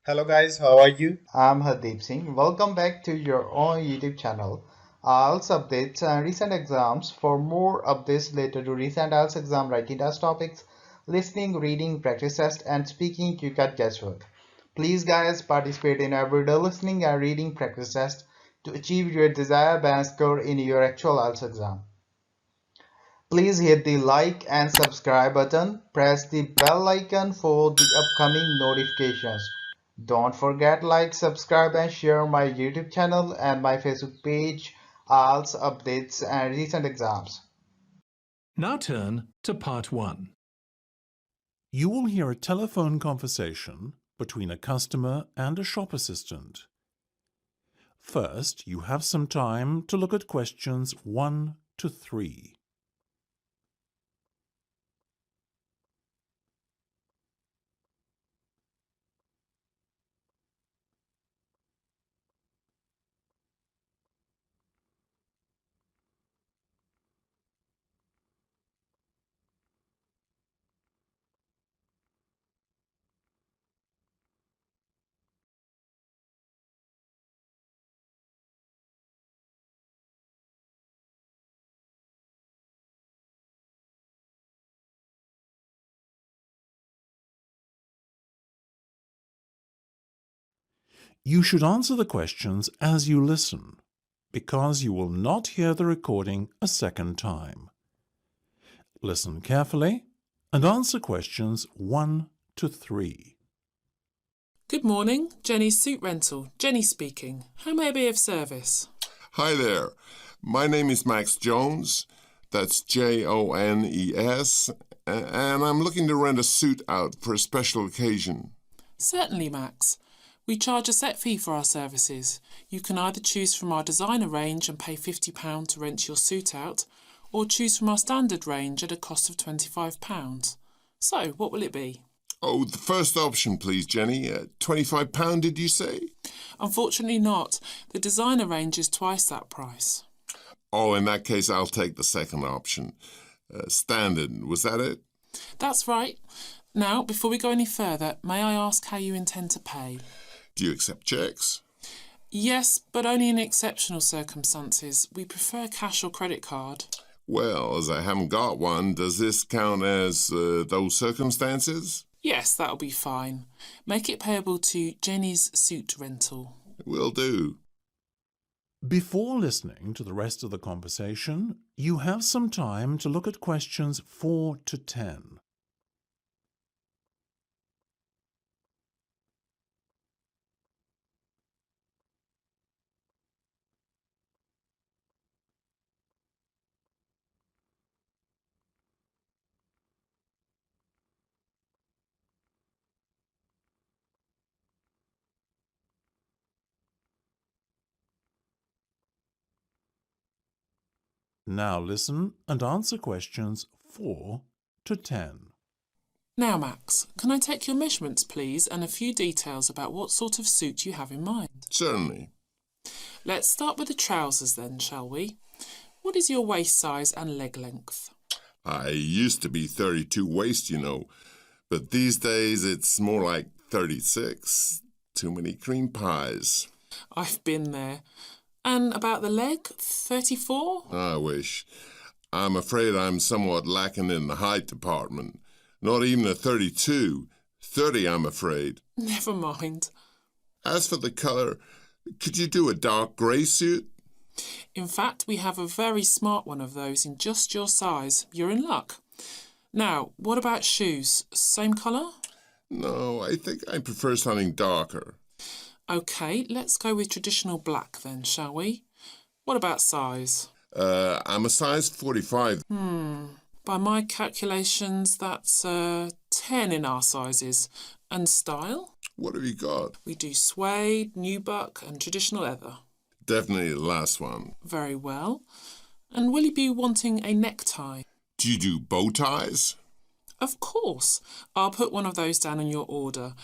Hello guys, how are you? I'm Hardeep Singh. Welcome back to your own YouTube channel. IELTS updates and recent exams. For more updates related to recent IELTS exam writing test topics, listening, reading, practice test, and speaking, you got guesswork. Please, guys, participate in everyday listening and reading practice test to achieve your desired band score in your actual IELTS exam. Please hit the like and subscribe button. Press the bell icon for the upcoming notifications. Don't forget like, subscribe and share my YouTube channel and my Facebook page, IELTS updates and recent exams. Now turn to part 1. You will hear a telephone conversation between a customer and a shop assistant. First, you have some time to look at questions 1 to 3. You should answer the questions as you listen, because you will not hear the recording a second time. Listen carefully and answer questions 1 to 3. Good morning, Jenny's Suit Rental. Jenny speaking. How may I be of service? Hi there. My name is Max Jones. That's Jones. And I'm looking to rent a suit out for a special occasion. Certainly, Max. We charge a set fee for our services. You can either choose from our designer range and pay £50 to rent your suit out, or choose from our standard range at a cost of £25. So, what will it be? Oh, the first option, please, Jenny. £25, did you say? Unfortunately not. The designer range is twice that price. Oh, in that case, I'll take the second option. Standard, was that it? That's right. Now, before we go any further, may I ask how you intend to pay? Do you accept checks? Yes, but only in exceptional circumstances. We prefer cash or credit card. Well, as I haven't got one, does this count as those circumstances? Yes, that'll be fine. Make it payable to Jenny's Suit Rental. Will do. Before listening to the rest of the conversation, you have some time to look at questions 4 to 10. Now listen and answer questions 4 to 10. Now, Max, can I take your measurements, please, and a few details about what sort of suit you have in mind? Certainly. Let's start with the trousers then, shall we? What is your waist size and leg length? I used to be 32 waist, but these days it's more like 36. Too many cream pies. I've been there. And about the leg, 34? I wish. I'm afraid I'm somewhat lacking in the height department. Not even a 32. 30, I'm afraid. Never mind. As for the colour, could you do a dark grey suit? In fact, we have a very smart one of those in just your size. You're in luck. Now, what about shoes? Same colour? No, I think I prefer something darker. OK, let's go with traditional black then, shall we? What about size? I'm a size 45. By my calculations, that's 10 in our sizes. And style? What have you got? We do suede, nubuck and traditional leather. Definitely the last one. Very well. And will you be wanting a necktie? Do you do bow ties? Of course. I'll put one of those down on your order.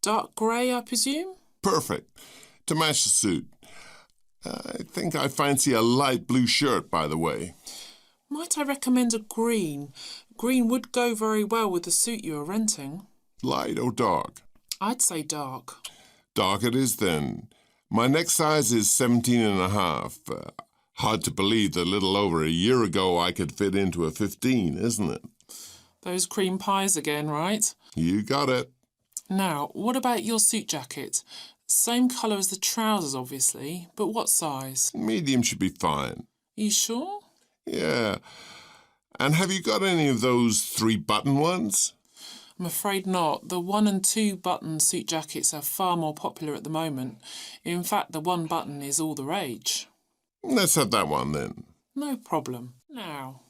Dark grey, I presume? Perfect. To match the suit. I think I fancy a light blue shirt, by the way. Might I recommend a green? Green would go very well with the suit you are renting. Light or dark? I'd say dark. Dark it is then. My neck size is 17 and a half. Hard to believe that a little over a year ago I could fit into a 15, isn't it? Those cream pies again, right? You got it. Now, what about your suit jacket? Same colour as the trousers, obviously, but what size? Medium should be fine. You sure? Yeah. And have you got any of those 3-button ones? I'm afraid not. The 1 and 2 button suit jackets are far more popular at the moment. In fact, the 1 button is all the rage. Let's have that one then. No problem. Now.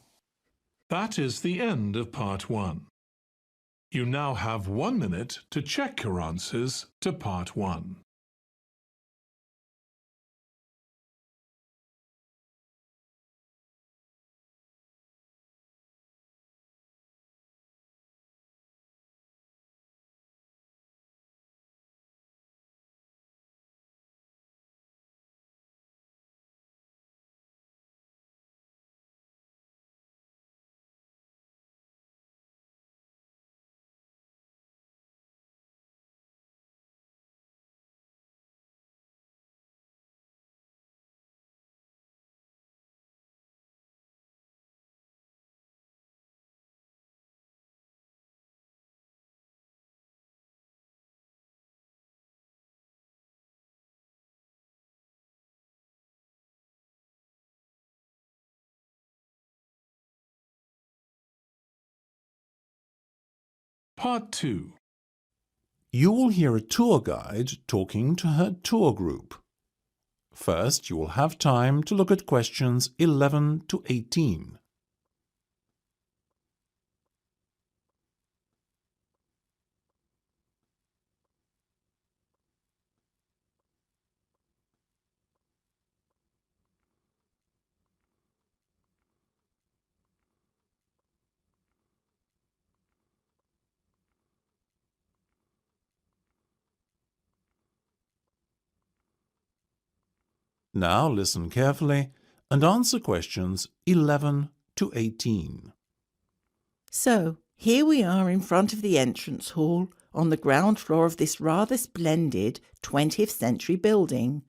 That is the end of part 1. You now have 1 minute to check your answers to part 1. Part 2. You will hear a tour guide talking to her tour group. First, you will have time to look at questions 11 to 18. Now listen carefully and answer questions 11 to 18. So, here we are in front of the entrance hall on the ground floor of this rather splendid 20th century building,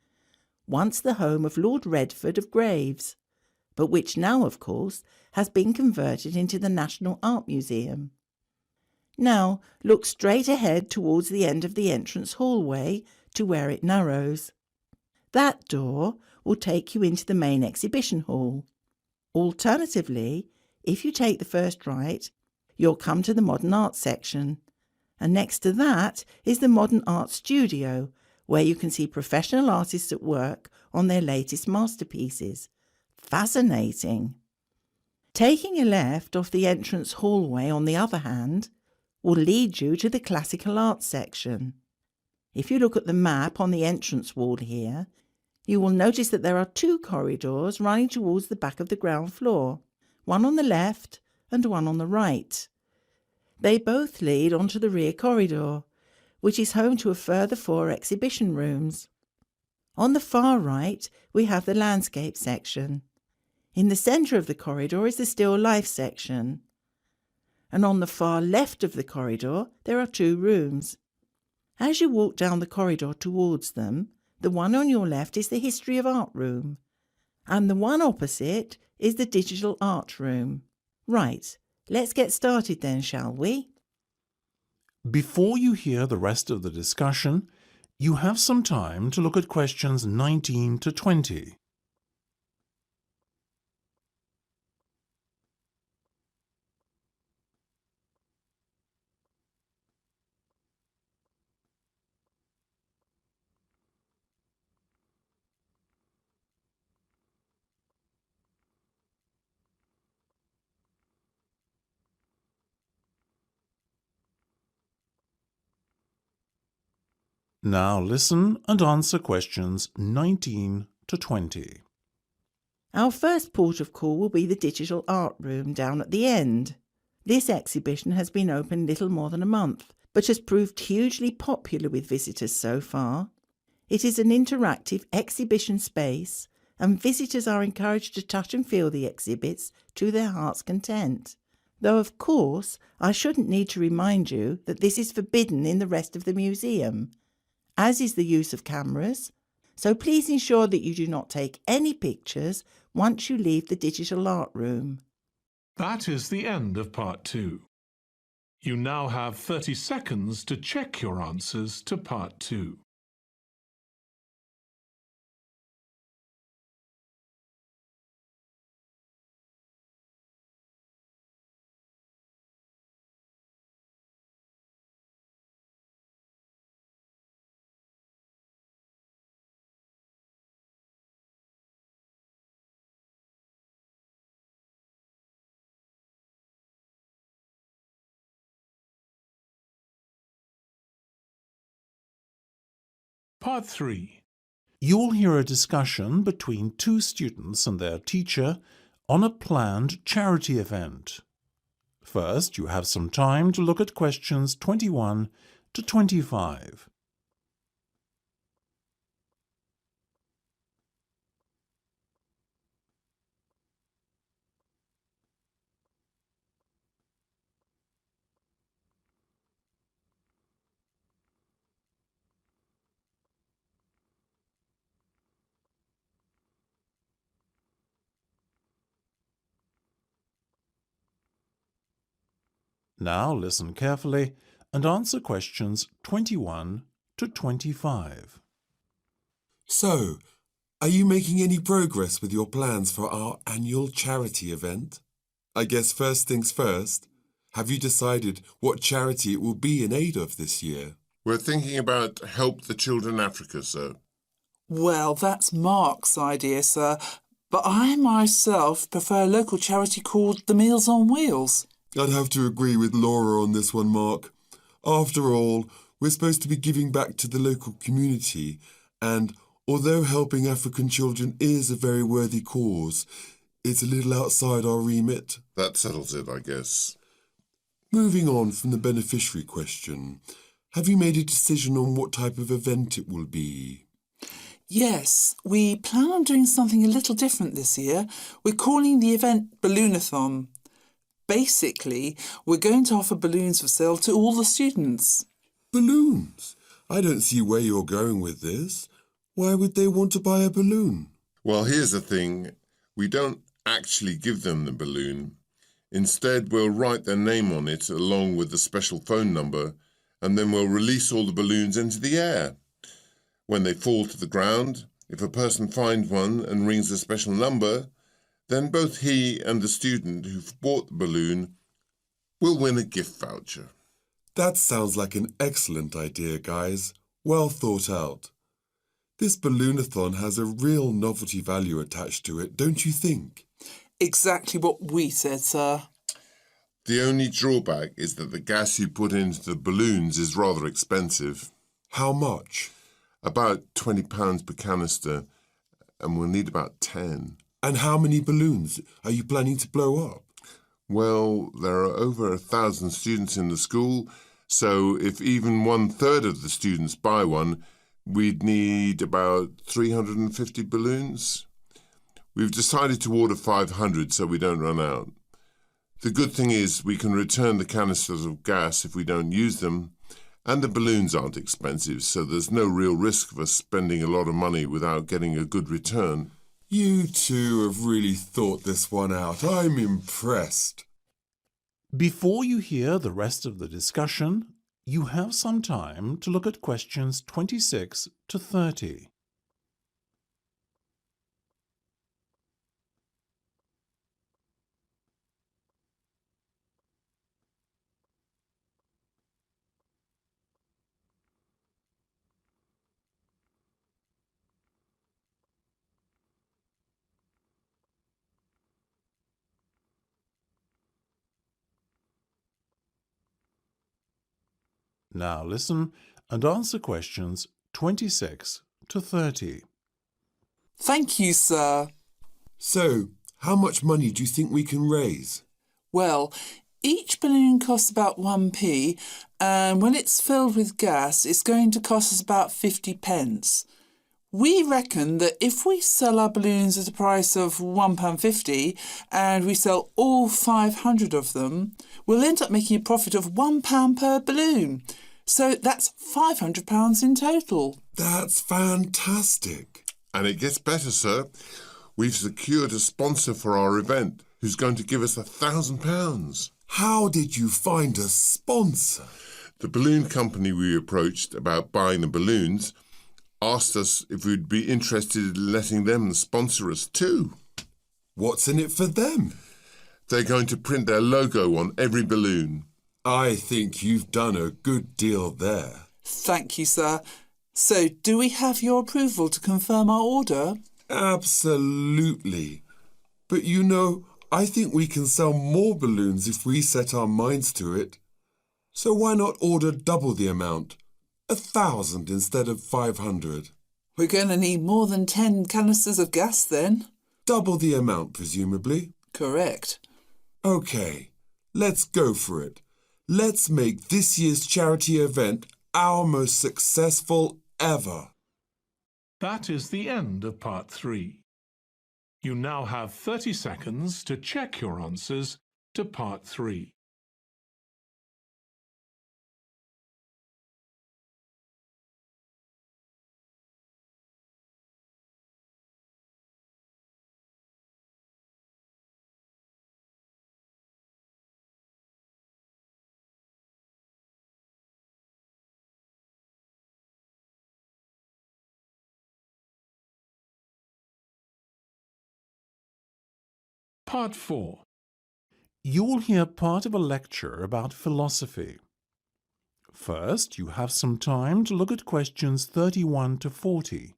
once the home of Lord Redford of Graves, but which now, of course, has been converted into the National Art Museum. Now, look straight ahead towards the end of the entrance hallway to where it narrows. That door will take you into the main exhibition hall. Alternatively, if you take the first right, you'll come to the modern art section, and next to that is the modern art studio, where you can see professional artists at work on their latest masterpieces. Fascinating. Taking a left off the entrance hallway, on the other hand, will lead you to the classical art section. If you look at the map on the entrance wall here, you will notice that there are 2 corridors running towards the back of the ground floor, one on the left and one on the right. They both lead onto the rear corridor, which is home to a further 4 exhibition rooms. On the far right, we have the landscape section. In the centre of the corridor is the still life section. And on the far left of the corridor, there are 2 rooms. As you walk down the corridor towards them, the one on your left is the History of Art room, and the one opposite is the Digital Art room. Right, let's get started then, shall we? Before you hear the rest of the discussion, you have some time to look at questions 19 to 20. Now listen and answer questions 19 to 20. Our first port of call will be the Digital Art room down at the end. This exhibition has been open little more than a month, but has proved hugely popular with visitors so far. It is an interactive exhibition space, and visitors are encouraged to touch and feel the exhibits to their heart's content. Though, of course, I shouldn't need to remind you that this is forbidden in the rest of the museum, as is the use of cameras, so please ensure that you do not take any pictures once you leave the digital art room. That is the end of part 2. You now have 30 seconds to check your answers to part 2. Part 3. You'll hear a discussion between two students and their teacher on a planned charity event. First, you have some time to look at questions 21 to 25. Now listen carefully and answer questions 21 to 25. So, are you making any progress with your plans for our annual charity event? I guess first things first, have you decided what charity it will be in aid of this year? We're thinking about Help the Children Africa, sir. Well, that's Mark's idea, sir, but I myself prefer a local charity called the Meals on Wheels. I'd have to agree with Laura on this one, Mark. After all, we're supposed to be giving back to the local community, and although helping African children is a very worthy cause, it's a little outside our remit. That settles it, I guess. Moving on from the beneficiary question, have you made a decision on what type of event it will be? Yes, we plan on doing something a little different this year. We're calling the event Balloonathon. Basically, we're going to offer balloons for sale to all the students. Balloons? I don't see where you're going with this. Why would they want to buy a balloon? Well, here's the thing. We don't actually give them the balloon. Instead, we'll write their name on it along with the special phone number, and then we'll release all the balloons into the air. When they fall to the ground, if a person finds one and rings a special number, then both he and the student who've bought the balloon will win a gift voucher. That sounds like an excellent idea, guys. Well thought out. This Balloonathon has a real novelty value attached to it, don't you think? Exactly what we said, sir. The only drawback is that the gas you put into the balloons is rather expensive. How much? About £20 per canister, and we'll need about 10. And how many balloons are you planning to blow up? Well, there are over 1,000 students in the school, so if even 1/3 of the students buy one, we'd need about 350 balloons. We've decided to order 500 so we don't run out. The good thing is we can return the canisters of gas if we don't use them, and the balloons aren't expensive, so there's no real risk of us spending a lot of money without getting a good return. You two have really thought this one out. I'm impressed. Before you hear the rest of the discussion, you have some time to look at questions 26 to 30. Now listen and answer questions 26 to 30. Thank you, sir. So, how much money do you think we can raise? Well, each balloon costs about 1p, and when it's filled with gas, it's going to cost us about 50 pence. We reckon that if we sell our balloons at a price of £1.50 and we sell all 500 of them, we'll end up making a profit of £1 per balloon. So that's £500 in total. That's fantastic. And it gets better, sir. We've secured a sponsor for our event who's going to give us £1,000. How did you find a sponsor? The balloon company we approached about buying the balloons asked us if we'd be interested in letting them sponsor us too. What's in it for them? They're going to print their logo on every balloon. I think you've done a good deal there. Thank you, sir. So, do we have your approval to confirm our order? Absolutely. But you know, I think we can sell more balloons if we set our minds to it. So why not order double the amount? 1,000 instead of 500. We're going to need more than 10 canisters of gas then. Double the amount, presumably. Correct. OK, let's go for it. Let's make this year's charity event our most successful ever. That is the end of part 3. You now have 30 seconds to check your answers to part 3. Part 4. You will hear part of a lecture about philosophy. First, you have some time to look at questions 31 to 40.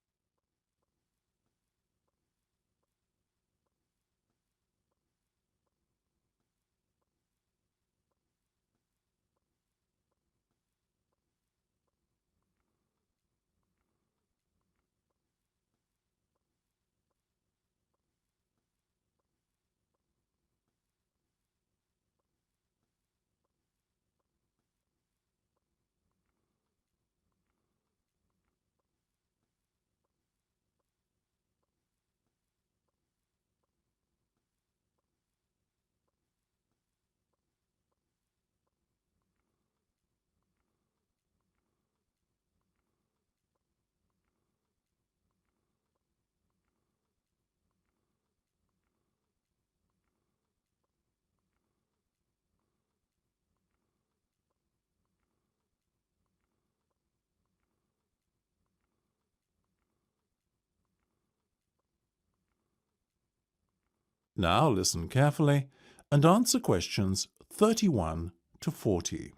Now listen carefully and answer questions 31 to 40.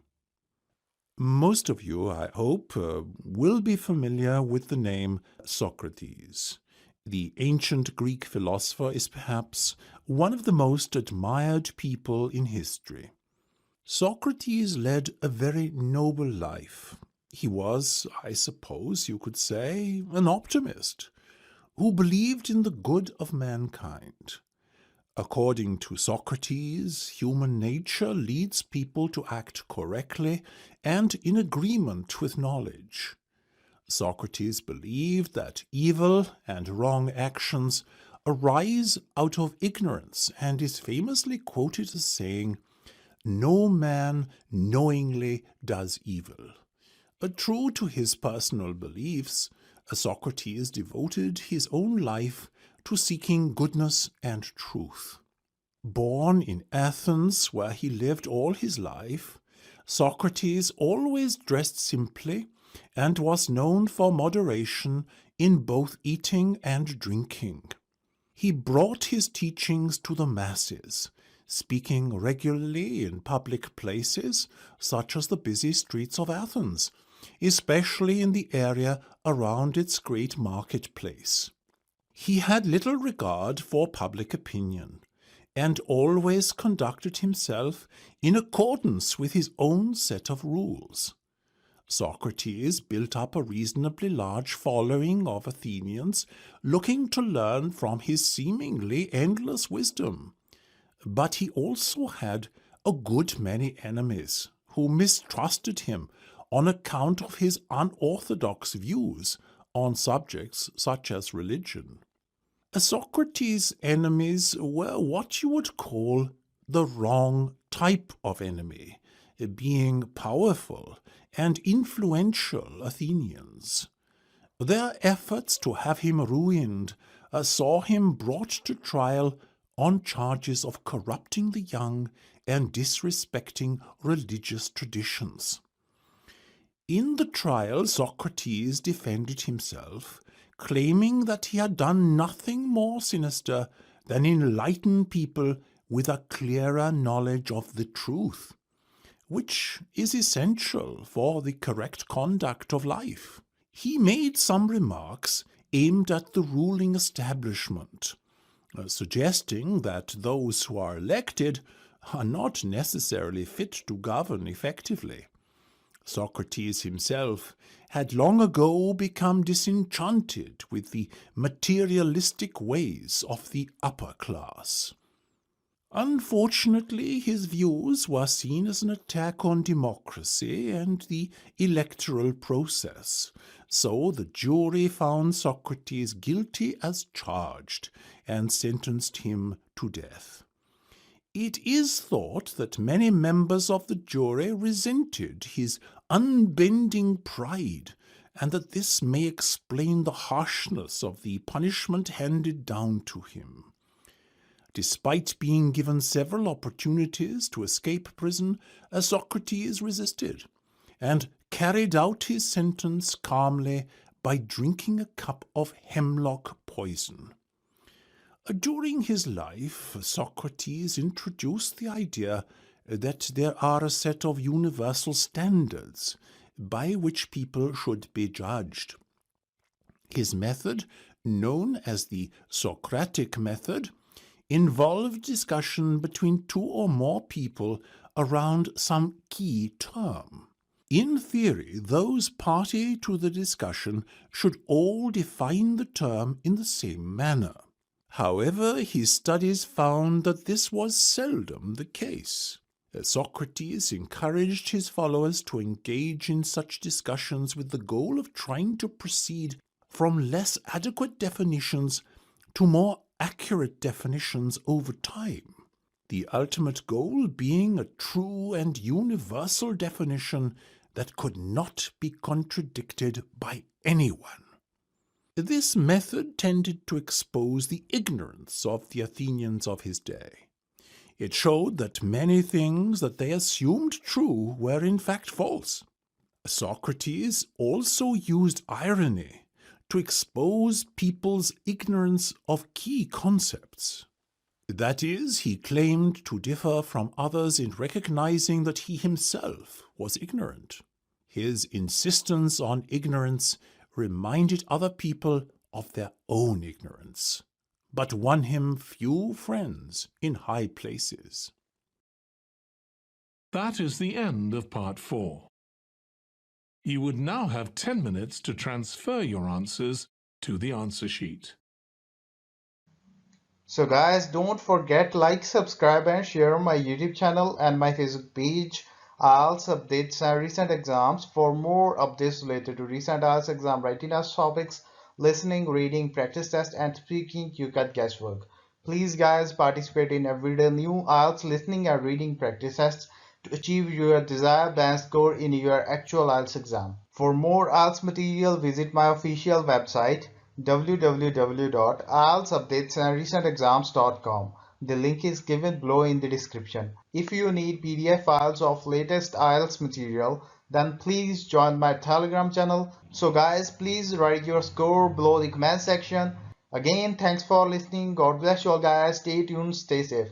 Most of you, I hope, will be familiar with the name Socrates. The ancient Greek philosopher is perhaps one of the most admired people in history. Socrates led a very noble life. He was, I suppose you could say, an optimist who believed in the good of mankind. According to Socrates, human nature leads people to act correctly and in agreement with knowledge. Socrates believed that evil and wrong actions arise out of ignorance and is famously quoted as saying, "No man knowingly does evil." True to his personal beliefs, Socrates devoted his own life to seeking goodness and truth. Born in Athens, where he lived all his life, Socrates always dressed simply and was known for moderation in both eating and drinking. He brought his teachings to the masses, speaking regularly in public places such as the busy streets of Athens, especially in the area around its great marketplace. He had little regard for public opinion, and always conducted himself in accordance with his own set of rules. Socrates built up a reasonably large following of Athenians looking to learn from his seemingly endless wisdom. But he also had a good many enemies who mistrusted him on account of his unorthodox views on subjects such as religion. Socrates' enemies were what you would call the wrong type of enemy, being powerful and influential Athenians. Their efforts to have him ruined saw him brought to trial on charges of corrupting the young and disrespecting religious traditions. In the trial, Socrates defended himself, claiming that he had done nothing more sinister than enlighten people with a clearer knowledge of the truth, which is essential for the correct conduct of life. He made some remarks aimed at the ruling establishment, suggesting that those who are elected are not necessarily fit to govern effectively. Socrates himself had long ago become disenchanted with the materialistic ways of the upper class. Unfortunately, his views were seen as an attack on democracy and the electoral process, so the jury found Socrates guilty as charged and sentenced him to death. It is thought that many members of the jury resented his unbending pride, and that this may explain the harshness of the punishment handed down to him. Despite being given several opportunities to escape prison, Socrates resisted, and carried out his sentence calmly by drinking a cup of hemlock poison. During his life, Socrates introduced the idea that there are a set of universal standards by which people should be judged. His method, known as the Socratic method, involved discussion between two or more people around some key term. In theory, those party to the discussion should all define the term in the same manner. However, his studies found that this was seldom the case. Socrates encouraged his followers to engage in such discussions with the goal of trying to proceed from less adequate definitions to more accurate definitions over time, the ultimate goal being a true and universal definition that could not be contradicted by anyone. This method tended to expose the ignorance of the Athenians of his day. It showed that many things that they assumed true were in fact false. Socrates also used irony to expose people's ignorance of key concepts. That is, he claimed to differ from others in recognizing that he himself was ignorant. His insistence on ignorance reminded other people of their own ignorance, but won him few friends in high places. That is the end of part 4. You would now have 10 minutes to transfer your answers to the answer sheet. So guys, don't forget like, subscribe and share my YouTube channel and my Facebook page. IELTS updates and recent exams. For more updates related to recent IELTS exam writing test topics, listening, reading, practice test and speaking, you got guesswork. Please guys, participate in everyday new IELTS listening and reading practice tests to achieve your desired band score in your actual IELTS exam. For more IELTS material, visit my official website www.ieltsupdatesandrecentexams.com. The link is given below in the description. If you need PDF files of latest IELTS material, then please join my Telegram channel. So guys, please write your score below the comment section. Again, thanks for listening. God bless you all guys. Stay tuned, stay safe.